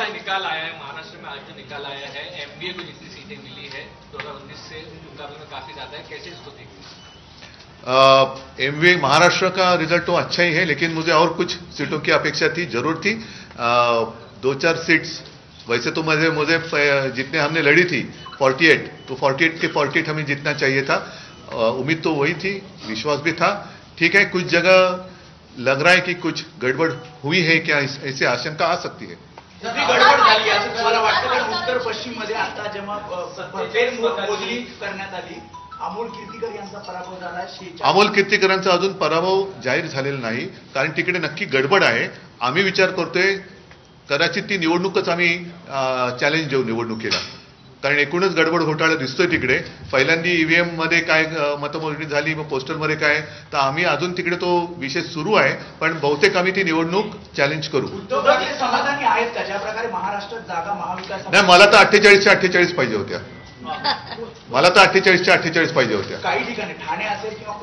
निकाल आया है, महाराष्ट्र में आज जो निकाल आया है, एमबीए को जितनी सीटें मिली है 2019 से मुकाबले में काफी ज्यादा है, कैसे इसको देखते हैं? एमबीए महाराष्ट्र का रिजल्ट तो अच्छा ही है, लेकिन मुझे और कुछ सीटों की अपेक्षा थी, जरूर थी। 2-4 सीट्स वैसे तो मुझे जितने हमने लड़ी थी 48, तो 48 के 48 हमें जीतना चाहिए था। उम्मीद तो वही थी, विश्वास भी था। ठीक है, कुछ जगह लग रहा है कि कुछ गड़बड़ हुई है क्या, ऐसी आशंका आ सकती है। गडबड झाली असं तुम्हाला वाटतं? कारण उत्तर पश्चिम मध्ये आता जेव्हा मोजणी करण्यात आली, अमोल कीर्तीकर यांचा पराभव झाला। अमोल कीर्तीकरांचा अजून पराभव जाहीर झालेला नाही, कारण तिकडे नक्की गडबड आहे। आम्ही विचार करतोय कदाचित ती निवडणूकच आम्ही चॅलेंज देऊ निवडणुकीला, कारण एकूणच गडबड घोटाळा दिसतोय तिकडे। पहिल्यांदा ईव्हीएम मध्ये काय मतमोजणी झाली, मग पोस्टलमध्ये काय, तर आम्ही अजून तिकडे तो विषय सुरू आहे, पण बहुतेक आम्ही ती निवडणूक चॅलेंज करू। समाधानी आहेत का ज्या प्रकारे महाराष्ट्रात जागा महाविकास? नाही, मला तर 48च्या 48 पाहिजे होत्या। मला तर 48च्या 48 पाहिजे होत्या। काही ठिकाणी ठाणे असेल किंवा